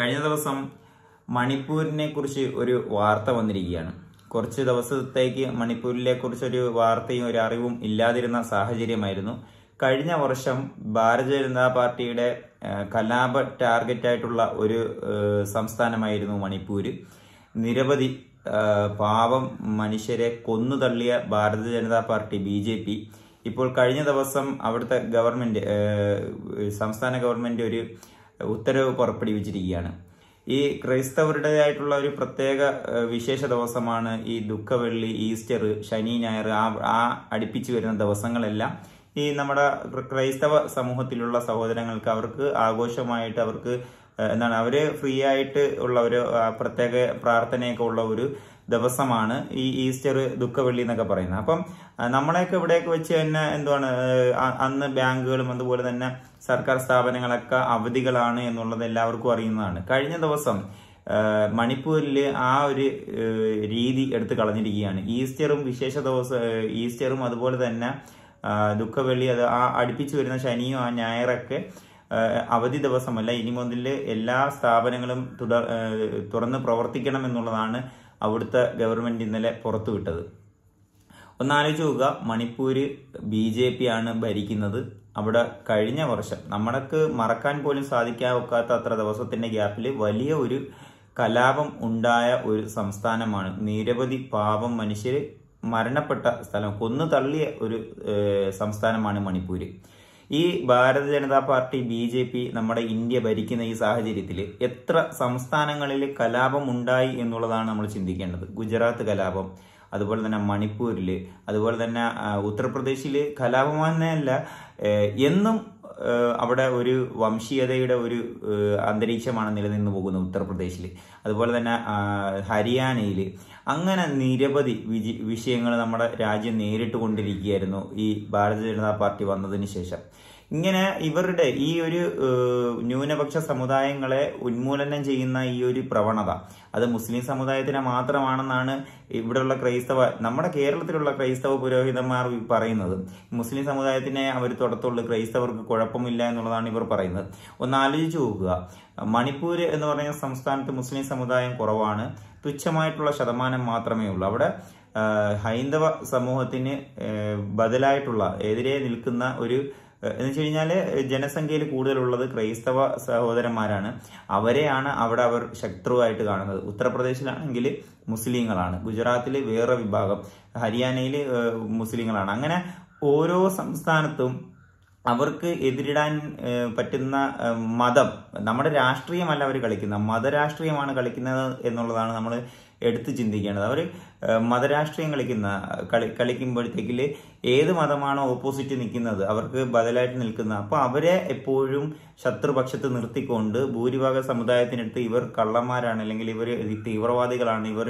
കഴിഞ്ഞ ദിവസം മണിപ്പൂരിനെ കുറിച്ച് ഒരു വാർത്ത വന്നിരിക്കുകയാണ്. കുറച്ച് ദിവസത്തേക്ക് മണിപ്പൂരിനെ കുറിച്ചൊരു വാർത്തയും ഒരു അറിവും ഇല്ലാതിരുന്ന സാഹചര്യമായിരുന്നു. കഴിഞ്ഞ വർഷം ഭാരതീയ ജനതാ പാർട്ടിയുടെ കലാപ ടാർഗറ്റായിട്ടുള്ള ഒരു സംസ്ഥാനമായിരുന്നു മണിപ്പൂര്. നിരവധി പാവം മനുഷ്യരെ കൊന്നു തള്ളിയ ഭാരതീയ ജനതാ പാർട്ടി BJP ഇപ്പോൾ കഴിഞ്ഞ ദിവസം അവിടുത്തെ ഗവൺമെന്റ് സംസ്ഥാന ഗവൺമെന്റ് ഒരു ഉത്തരവ് പുറപ്പെടുവിച്ചിരിക്കുകയാണ്. ഈ ക്രൈസ്തവരുടേതായിട്ടുള്ള ഒരു പ്രത്യേക വിശേഷ ദിവസമാണ് ഈ ദുഃഖവെള്ളി, ഈസ്റ്റർ, ശനി, ഞായർ, ആ അടുപ്പിച്ചു വരുന്ന ദിവസങ്ങളെല്ലാം ഈ നമ്മുടെ ക്രൈസ്തവ സമൂഹത്തിലുള്ള സഹോദരങ്ങൾക്ക് അവർക്ക് ആഘോഷമായിട്ട് അവർക്ക് അവര് ഫ്രീ ആയിട്ട് ഉള്ള ഒരു പ്രത്യേക പ്രാർത്ഥനയൊക്കെ ഉള്ള ഒരു ദിവസമാണ് ഈ ഈസ്റ്റർ, ദുഃഖവെള്ളി എന്നൊക്കെ പറയുന്നത്. അപ്പം നമ്മളെയൊക്കെ ഇവിടെയൊക്കെ വെച്ച് തന്നെ അന്ന് ബാങ്കുകളും അതുപോലെ തന്നെ സർക്കാർ സ്ഥാപനങ്ങളൊക്കെ അവധികളാണ് എന്നുള്ളത് എല്ലാവർക്കും അറിയുന്നതാണ്. കഴിഞ്ഞ ദിവസം മണിപ്പൂരിൽ ആ ഒരു രീതി എടുത്തു കളഞ്ഞിരിക്കുകയാണ്. ഈസ്റ്ററും വിശേഷ ദിവസം, ഈസ്റ്ററും അതുപോലെ തന്നെ ദുഃഖവെള്ളി, അത് ആ അടുപ്പിച്ചു വരുന്ന ശനിയും ആ ഞായറൊക്കെ അവധി ദിവസമല്ല. ഇനി മുതൽ എല്ലാ സ്ഥാപനങ്ങളും തുറന്ന് പ്രവർത്തിക്കണം എന്നുള്ളതാണ് അവിടുത്തെ ഗവൺമെന്റ് ഇന്നലെ പുറത്തുവിട്ടത്. ഒന്നാലോചിച്ച് നോക്കുക, മണിപ്പൂര് BJP ആണ് ഭരിക്കുന്നത്. അവിടെ കഴിഞ്ഞ വർഷം നമ്മൾക്ക് മറക്കാൻ പോലും സാധിക്കാത്ത അത്ര ദിവസത്തിന്റെ ഗ്യാപ്പിൽ വലിയ ഒരു കലാപം ഉണ്ടായ ഒരു സംസ്ഥാനമാണ്. നിരവധി പാവം മനുഷ്യര് മരണപ്പെട്ട സ്ഥലം, കൊന്നു തള്ളിയ ഒരു സംസ്ഥാനമാണ് മണിപ്പൂര്. ഈ ഭാരതീയ ജനതാ പാർട്ടി BJP നമ്മുടെ ഇന്ത്യ ഭരിക്കുന്ന ഈ സാഹചര്യത്തിൽ എത്ര സംസ്ഥാനങ്ങളിൽ കലാപം ഉണ്ടായി എന്നുള്ളതാണ് നമ്മൾ ചിന്തിക്കേണ്ടത്. ഗുജറാത്ത് കലാപം, അതുപോലെ തന്നെ മണിപ്പൂരില്, അതുപോലെ തന്നെ ഉത്തർപ്രദേശില് കലാപമെന്നല്ല, എന്നും അവിടെ ഒരു വംശീയതയുടെ ഒരു അന്തരീക്ഷമാണ് നിലനിന്ന് പോകുന്നത് ഉത്തർപ്രദേശിൽ. അതുപോലെ തന്നെ ഹരിയാനയിൽ അങ്ങനെ നിരവധി വിഷയങ്ങൾ നമ്മുടെ രാജ്യം നേരിട്ട് കൊണ്ടിരിക്കുകയായിരുന്നു ഈ ഭാരതീയ ജനതാ പാർട്ടി വന്നതിന് ശേഷം. ഇങ്ങനെ ഇവരുടെ ഈ ഒരു ന്യൂനപക്ഷ സമുദായങ്ങളെ ഉന്മൂലനം ചെയ്യുന്ന ഈ ഒരു പ്രവണത അത് മുസ്ലിം സമുദായത്തിന് മാത്രമാണെന്നാണ് ഇവിടെയുള്ള നമ്മുടെ കേരളത്തിലുള്ള ക്രൈസ്തവ പുരോഹിതന്മാർ പറയുന്നത്. മുസ്ലിം സമുദായത്തിനെ അവർ തൊടത്തുള്ളൂ, ക്രൈസ്തവർക്ക് കുഴപ്പമില്ല എന്നുള്ളതാണ് ഇവർ പറയുന്നത്. ഒന്ന് ആലോചിച്ച് നോക്കുക, മണിപ്പൂര് എന്ന് പറയുന്ന സംസ്ഥാനത്ത് മുസ്ലിം സമുദായം കുറവാണ്, തുച്ഛമായിട്ടുള്ള ശതമാനം മാത്രമേ ഉള്ളൂ. അവിടെ ഹൈന്ദവ സമൂഹത്തിന് ബദലായിട്ടുള്ള എതിരെ നിൽക്കുന്ന ഒരു എന്ന് വെച്ച് കഴിഞ്ഞാല് ജനസംഖ്യയിൽ കൂടുതലുള്ളത് ക്രൈസ്തവ സഹോദരന്മാരാണ്. അവരെയാണ് അവിടെ അവർ ശത്രുവായിട്ട് കാണുന്നത്. ഉത്തർപ്രദേശിലാണെങ്കിൽ മുസ്ലിങ്ങളാണ്, ഗുജറാത്തിൽ വേറെ വിഭാഗം, ഹരിയാനയിൽ മുസ്ലിങ്ങളാണ്. അങ്ങനെ ഓരോ സംസ്ഥാനത്തും അവർക്ക് എതിരിടാൻ പറ്റുന്ന മതം, നമ്മുടെ രാഷ്ട്രീയമല്ല അവർ കളിക്കുന്നത്, മതരാഷ്ട്രീയമാണ് കളിക്കുന്നത് എന്നുള്ളതാണ് നമ്മൾ എടുത്ത് ചിന്തിക്കേണ്ടത്. അവർ മതരാഷ്ട്രീയം കളിക്കുമ്പോഴത്തേക്കില് ഏത് മതമാണോ ഓപ്പോസിറ്റ് നിൽക്കുന്നത് അവർക്ക് ബദലായിട്ട് നിൽക്കുന്നത്, അപ്പൊ അവരെ എപ്പോഴും ശത്രുപക്ഷത്ത് നിർത്തിക്കൊണ്ട് ഭൂരിഭാഗ സമുദായത്തിനടുത്ത് ഇവർ കള്ളന്മാരാണ്, അല്ലെങ്കിൽ ഇവർ തീവ്രവാദികളാണ്, ഇവർ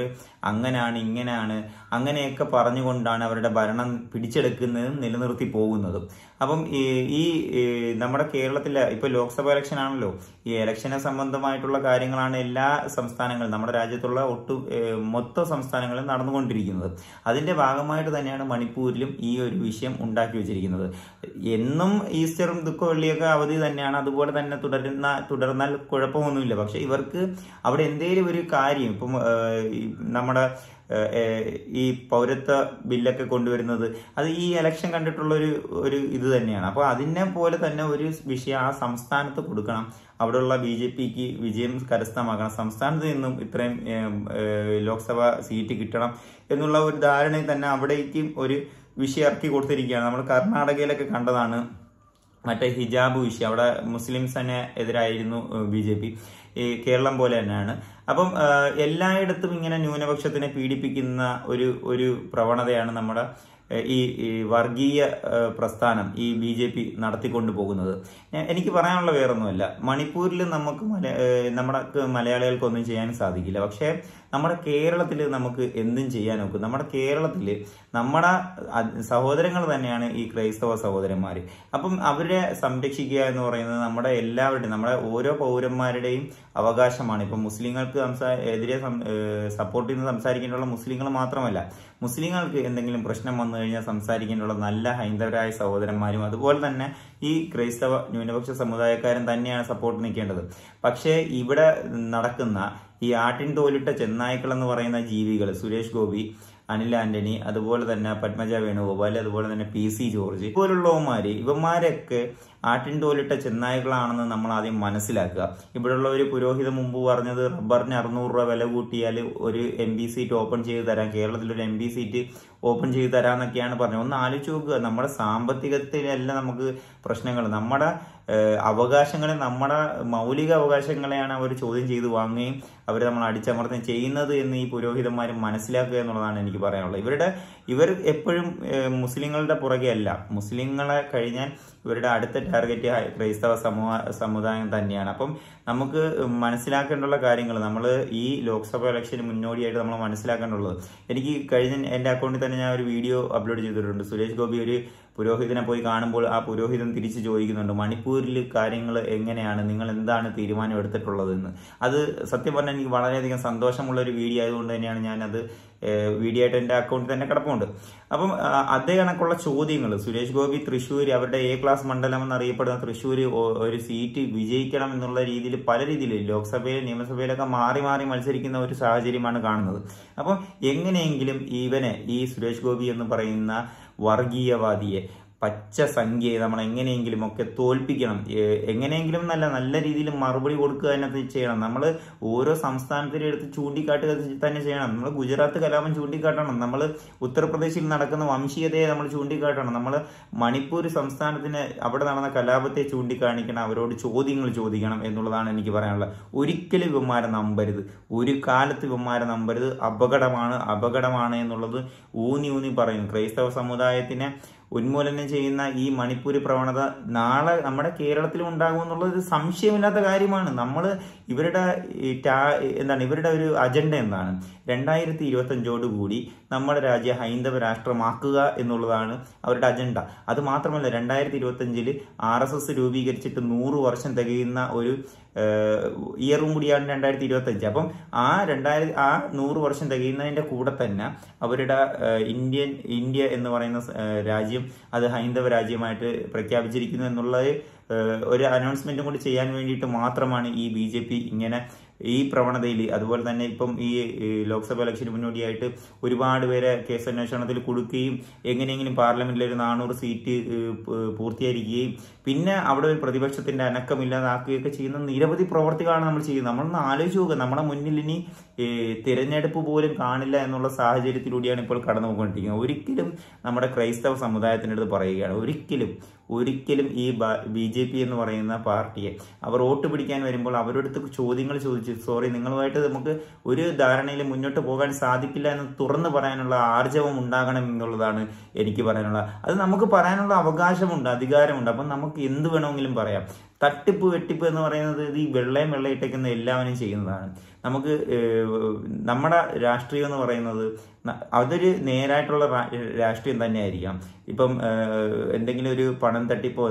അങ്ങനെയാണ് ഇങ്ങനെയാണ് അങ്ങനെയൊക്കെ പറഞ്ഞുകൊണ്ടാണ് അവരുടെ ഭരണം പിടിച്ചെടുക്കുന്നതും നിലനിർത്തി പോകുന്നതും. അപ്പം ഈ നമ്മുടെ കേരളത്തിലെ ഇപ്പൊ ലോക്സഭ ഇലക്ഷൻ ആണല്ലോ, ഈ ഇലക്ഷനെ സംബന്ധമായിട്ടുള്ള കാര്യങ്ങളാണ് എല്ലാ സംസ്ഥാനങ്ങളും, നമ്മുടെ രാജ്യത്തുള്ള മൊത്തം സംസ്ഥാനങ്ങളും നടന്നുകൊണ്ടിരിക്കുന്നത്. അതിന്റെ ഭാഗമായിട്ട് തന്നെയാണ് മണിപ്പൂരിലും ഈ ഒരു വിഷയം ഉണ്ടാക്കി വെച്ചിരിക്കുന്നത്. എന്നും ഈസ്റ്ററും ദുഃഖവെള്ളിയൊക്കെ അവധി തന്നെയാണ്, അതുപോലെ തന്നെ തുടർന്നാൽ കുഴപ്പമൊന്നുമില്ല. പക്ഷെ ഇവർക്ക് അവിടെ എന്തെങ്കിലും ഒരു കാര്യം, ഇപ്പം നമ്മുടെ ഈ പൗരത്വ ബില്ലൊക്കെ കൊണ്ടുവരുന്നത് അത് ഈ ഇലക്ഷൻ കണ്ടിട്ടുള്ള ഒരു ഇത് തന്നെയാണ്. അപ്പൊ അതിനെ പോലെ തന്നെ ഒരു വിഷയം ആ സംസ്ഥാനത്ത് കൊടുക്കണം, അവിടെയുള്ള BJPക്ക് വിജയം കരസ്ഥമാക്കണം, സംസ്ഥാനത്ത് നിന്നും ഇത്രയും ലോക്സഭ സീറ്റ് കിട്ടണം എന്നുള്ള ഒരു ധാരണയിൽ തന്നെ അവിടേക്കും ഒരു വിഷയം ഇറക്കി കൊടുത്തിരിക്കുകയാണ്. നമ്മൾ കർണാടകയിലൊക്കെ കണ്ടതാണ് മറ്റേ ഹിജാബ് വിഷയം. അവിടെ മുസ്ലിംസിന് എതിരായിരുന്നു BJP. ഈ കേരളം പോലെ തന്നെയാണ്. അപ്പം എല്ലായിടത്തും ഇങ്ങനെ ന്യൂനപക്ഷത്തിനെ പീഡിപ്പിക്കുന്ന ഒരു പ്രവണതയാണ് നമ്മുടെ ഈ വർഗീയ പ്രസ്ഥാനം ഈ BJP നടത്തിക്കൊണ്ടു പോകുന്നത്. എനിക്ക് പറയാനുള്ള വേറൊന്നുമല്ല, മണിപ്പൂരിൽ നമുക്ക് മലയാളികൾക്കൊന്നും ചെയ്യാൻ സാധിക്കില്ല. പക്ഷെ നമ്മുടെ കേരളത്തിൽ നമുക്ക് എന്തും ചെയ്യാൻ നോക്കും. നമ്മുടെ കേരളത്തിൽ നമ്മുടെ സഹോദരങ്ങൾ തന്നെയാണ് ഈ ക്രൈസ്തവ സഹോദരന്മാർ. അപ്പം അവരെ സംരക്ഷിക്കുക എന്ന് പറയുന്നത് നമ്മുടെ എല്ലാവരുടെയും, നമ്മുടെ ഓരോ പൗരന്മാരുടെയും അവകാശമാണ്. ഇപ്പം മുസ്ലിങ്ങൾക്ക് എതിരെ സപ്പോർട്ട് ചെയ്യുന്ന സംസാരിക്കേണ്ടുള്ള മുസ്ലിങ്ങൾ മാത്രമല്ല, മുസ്ലിങ്ങൾക്ക് എന്തെങ്കിലും പ്രശ്നം വന്നു കഴിഞ്ഞാൽ സംസാരിക്കേണ്ടുള്ള നല്ല ഹൈന്ദവരായ സഹോദരന്മാരും അതുപോലെ തന്നെ ഈ ക്രൈസ്തവ ന്യൂനപക്ഷ സമുദായക്കാരൻ തന്നെയാണ് സപ്പോർട്ട് നിൽക്കേണ്ടത്. പക്ഷേ ഇവിടെ നടക്കുന്ന ഈ ആട്ടിൻ തോലിട്ട ചെന്നായ്ക്കൾ എന്ന് പറയുന്ന ജീവികൾ, സുരേഷ് ഗോപി, അനിൽ ആന്റണി, അതുപോലെ തന്നെ പത്മജ വേണുഗോപാൽ, അതുപോലെ തന്നെ PC ജോർജ് ഇവന്മാരൊക്കെ ആട്ടിൻ തോലിട്ട ചെന്നായ്ക്കളാണെന്ന് നമ്മൾ ആദ്യം മനസ്സിലാക്കുക. ഇവിടെയുള്ള ഒരു പുരോഹിതൻ മുമ്പ് പറഞ്ഞത് റബ്ബറിന് 600 രൂപ വില കൂട്ടിയാൽ ഒരു MP സീറ്റ് ഓപ്പൺ ചെയ്ത് തരാം, കേരളത്തിലൊരു MP സീറ്റ് ഓപ്പൺ ചെയ്ത് തരാമെന്നൊക്കെയാണ് പറഞ്ഞത്. ഒന്ന് ആലോചിച്ച് നോക്കുക, നമ്മുടെ സാമ്പത്തികത്തിലല്ല നമുക്ക് പ്രശ്നങ്ങൾ, നമ്മുടെ അവകാശങ്ങളെ, നമ്മുടെ മൗലിക അവകാശങ്ങളെയാണ് അവർ ചോദ്യം ചെയ്ത് വാങ്ങുകയും അവർ നമ്മൾ അടിച്ചമർത്തുകയും ചെയ്യുന്നത് എന്ന് ഈ പുരോഹിതന്മാരും മനസ്സിലാക്കുക എന്നുള്ളതാണ് എനിക്ക് പറയാനുള്ളത്. ഇവർ എപ്പോഴും മുസ്ലിങ്ങളുടെ പുറകെ അല്ല, മുസ്ലിങ്ങളെ കഴിഞ്ഞാൽ ഇവരുടെ അടുത്ത ടാർഗറ്റ് ക്രൈസ്തവ സമുദായം തന്നെയാണ്. അപ്പം നമുക്ക് മനസ്സിലാക്കേണ്ടുള്ള കാര്യങ്ങൾ, നമ്മൾ ഈ ലോക്സഭ ഇലക്ഷന് മുന്നോടിയായിട്ട് നമ്മൾ മനസ്സിലാക്കേണ്ടുള്ളത്, എനിക്ക് കഴിഞ്ഞ എൻ്റെ അക്കൗണ്ടിൽ തന്നെ ഞാൻ ഒരു വീഡിയോ അപ്ലോഡ് ചെയ്തിട്ടുണ്ട്. സുരേഷ് ഗോപി ഒരു പുരോഹിതനെ പോയി കാണുമ്പോൾ ആ പുരോഹിതൻ തിരിച്ചു ചോദിക്കുന്നുണ്ട്, മണിപ്പൂരിൽ കാര്യങ്ങൾ എങ്ങനെയാണ്, നിങ്ങൾ എന്താണ് തീരുമാനം എടുത്തിട്ടുള്ളതെന്ന്. അത് സത്യം പറഞ്ഞാൽ എനിക്ക് വളരെയധികം സന്തോഷമുള്ള ഒരു വീഡിയോ ആയതുകൊണ്ട് തന്നെയാണ് ഞാനത് വീഡിയോ ആയിട്ട് എൻ്റെ അക്കൗണ്ടിൽ തന്നെ കിടപ്പുണ്ട്. അപ്പം അതേ കണക്കുള്ള ചോദ്യങ്ങൾ, സുരേഷ് ഗോപി തൃശ്ശൂർ, അവരുടെ A ക്ലാസ് മണ്ഡലം എന്നറിയപ്പെടുന്ന തൃശ്ശൂർ ഒരു സീറ്റ് വിജയിക്കണം എന്നുള്ള രീതിയിൽ പല രീതിയിൽ ലോക്സഭയിലും നിയമസഭയിലൊക്കെ മാറി മാറി മത്സരിക്കുന്ന ഒരു സാഹചര്യമാണ് കാണുന്നത്. അപ്പം എങ്ങനെയെങ്കിലും ഈ സുരേഷ് ഗോപി എന്ന് പറയുന്ന വർഗീയവാദിയെ, പച്ച സംഖ്യയെ നമ്മൾ എങ്ങനെയെങ്കിലും ഒക്കെ തോൽപ്പിക്കണം. എങ്ങനെയെങ്കിലും നല്ല രീതിയിൽ മറുപടി കൊടുക്കുക തന്നെ ചെയ്യണം. നമ്മൾ ഓരോ സംസ്ഥാനത്തിനെ എടുത്ത് ചൂണ്ടിക്കാട്ടുക തന്നെ ചെയ്യണം. നമ്മൾ ഗുജറാത്ത് കലാപം ചൂണ്ടിക്കാട്ടണം, നമ്മൾ ഉത്തർപ്രദേശിൽ നടക്കുന്ന വംശീയതയെ നമ്മൾ ചൂണ്ടിക്കാട്ടണം, നമ്മൾ മണിപ്പൂർ സംസ്ഥാനത്തിന് അവിടെ നടന്ന കലാപത്തെ ചൂണ്ടിക്കാണിക്കണം, അവരോട് ചോദ്യങ്ങൾ ചോദിക്കണം എന്നുള്ളതാണ് എനിക്ക് പറയാനുള്ളത്. ഒരിക്കലും ഇവന്മാരെ നമ്പരുത്, ഒരു കാലത്ത് ഇവന്മാരെ നമ്പരുത്. അപകടമാണ് എന്നുള്ളത് ഊന്നി പറയും. ക്രൈസ്തവ സമുദായത്തിനെ ഉന്മൂലനം ചെയ്യുന്ന ഈ മണിപ്പൂർ പ്രവണത നാളെ നമ്മുടെ കേരളത്തിലും ഉണ്ടാകുമെന്നുള്ളത് സംശയമില്ലാത്ത കാര്യമാണ്. നമ്മൾ ഇവരുടെ ഒരു അജണ്ട എന്താണ്? 2025 നമ്മുടെ രാജ്യം ഹൈന്ദവ രാഷ്ട്രമാക്കുക എന്നുള്ളതാണ് അവരുടെ അജണ്ട. അത് മാത്രമല്ല, 2025 RSS രൂപീകരിച്ചിട്ട് 100 വർഷം തികയുന്ന ഒരു ഇയറും കൂടിയാണ് 2025. അപ്പം ആ 100 വർഷം തികയുന്നതിന്റെ കൂടെ തന്നെ അവരുടെ ഇന്ത്യ എന്ന് പറയുന്ന രാജ്യം അത് ഹൈന്ദവ രാജ്യമായിട്ട് പ്രഖ്യാപിച്ചിരിക്കുന്നു എന്നുള്ളത് ഒരു അനൗൺസ്മെന്റും കൂടി ചെയ്യാൻ വേണ്ടിയിട്ട് മാത്രമാണ് ഈ BJP ഇങ്ങനെ ഈ പ്രവണതയിൽ. അതുപോലെ തന്നെ ഇപ്പം ഈ ലോക്സഭ ഇലക്ഷന് മുന്നോടിയായിട്ട് ഒരുപാട് പേരെ കേസന്വേഷണത്തിൽ കൊടുക്കുകയും എങ്ങനെയെങ്കിലും പാർലമെന്റിൽ ഒരു 400 സീറ്റ് പൂർത്തീകരിക്കുകയും പിന്നെ അവിടെ ഒരു പ്രതിപക്ഷത്തിന്റെ അനക്കമില്ലാതാക്കുകയൊക്കെ ചെയ്യുന്ന നിരവധി പ്രവർത്തികളാണ് നമ്മൾ ചെയ്യുന്നത്. നമ്മളൊന്ന് ആലോചിച്ച് നോക്കുക, നമ്മുടെ മുന്നിൽ ഇനി തിരഞ്ഞെടുപ്പ് പോലും കാണില്ല എന്നുള്ള സാഹചര്യത്തിലൂടെയാണ് ഇപ്പോൾ കടന്നു പോയിക്കൊണ്ടിരിക്കുന്നത്. ഒരിക്കലും നമ്മുടെ ക്രൈസ്തവ സമുദായത്തിൻ്റെ അടുത്ത് പറയുകയാണ്, ഒരിക്കലും ഈ BJP എന്ന് പറയുന്ന പാർട്ടിയെ അവർ വോട്ട് പിടിക്കാൻ വരുമ്പോൾ അവരുടെ അടുത്ത് ചോദ്യങ്ങൾ ചോദിച്ച്, സോറി, നിങ്ങളുമായിട്ട് നമുക്ക് ഒരു ധാരണയിൽ മുന്നോട്ട് പോകാൻ സാധിക്കില്ല എന്ന് തുറന്നു പറയാനുള്ള ആർജവം ഉണ്ടാകണം എന്നുള്ളതാണ് എനിക്ക് പറയാനുള്ളത്. അത് നമുക്ക് പറയാനുള്ള അവകാശമുണ്ട്, അധികാരമുണ്ട്. അപ്പം നമുക്ക് എന്ത് വേണമെങ്കിലും പറയാം. തട്ടിപ്പ് വെട്ടിപ്പ് എന്ന് പറയുന്നത് ഈ വെള്ളയിട്ടേക്കുന്ന എല്ലാവരും ചെയ്യുന്നതാണ്. നമുക്ക് നമ്മുടെ രാഷ്ട്രീയം എന്ന് പറയുന്നത് അതൊരു നേരായിട്ടുള്ള രാഷ്ട്രീയം തന്നെയായിരിക്കാം. ഇപ്പം എന്തെങ്കിലും ഒരു പണം തട്ടിപ്പോ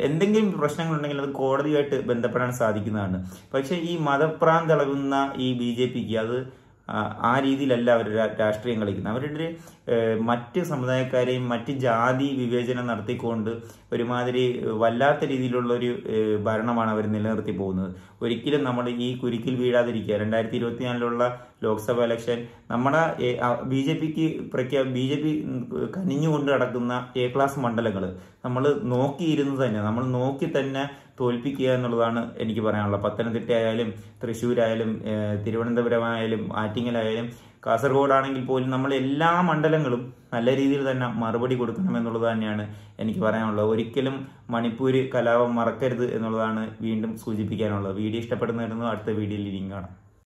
എന്തെങ്കിലും പ്രശ്നങ്ങളുണ്ടെങ്കിൽ അത് കോടതിയുമായിട്ട് ബന്ധപ്പെടാൻ സാധിക്കുന്നതാണ്. പക്ഷെ ഈ മതഭ്രാന്തിളകുന്ന ഈ BJPക്ക് അത് ആ രീതിയിലല്ല അവർ രാഷ്ട്രീയം കളിക്കുന്നത്. അവരുടെ മറ്റ് സമുദായക്കാരെയും മറ്റ് ജാതി വിവേചനം നടത്തിക്കൊണ്ട് ഒരുമാതിരി വല്ലാത്ത രീതിയിലുള്ളൊരു ഭരണമാണ് അവർ നിലനിർത്തി പോകുന്നത്. ഒരിക്കലും നമ്മൾ ഈ കുരുക്കിൽ വീഴാതിരിക്കുക. 2024 ലോക്സഭ ഇലക്ഷൻ നമ്മുടെ BJP കനിഞ്ഞുകൊണ്ട് നടക്കുന്ന A ക്ലാസ് മണ്ഡലങ്ങൾ നമ്മൾ നോക്കി തന്നെ തോൽപ്പിക്കുക എന്നുള്ളതാണ് എനിക്ക് പറയാനുള്ളത്. പത്തനംതിട്ട ആയാലും തൃശ്ശൂരായാലും തിരുവനന്തപുരമായാലും ആറ്റിങ്ങലായാലും കാസർഗോഡ് ആണെങ്കിൽ പോലും നമ്മൾ എല്ലാ മണ്ഡലങ്ങളും നല്ല രീതിയിൽ തന്നെ മറുപടി കൊടുക്കണം എന്നുള്ളത് തന്നെയാണ് എനിക്ക് പറയാനുള്ളത്. ഒരിക്കലും മണിപ്പൂർ കലാപം മറക്കരുത് എന്നുള്ളതാണ് വീണ്ടും സൂചിപ്പിക്കാനുള്ളത്. വീഡിയോ ഇഷ്ടപ്പെടുന്നതായിരുന്നു. അടുത്ത വീഡിയോയിൽ ഇനിയും കാണാം.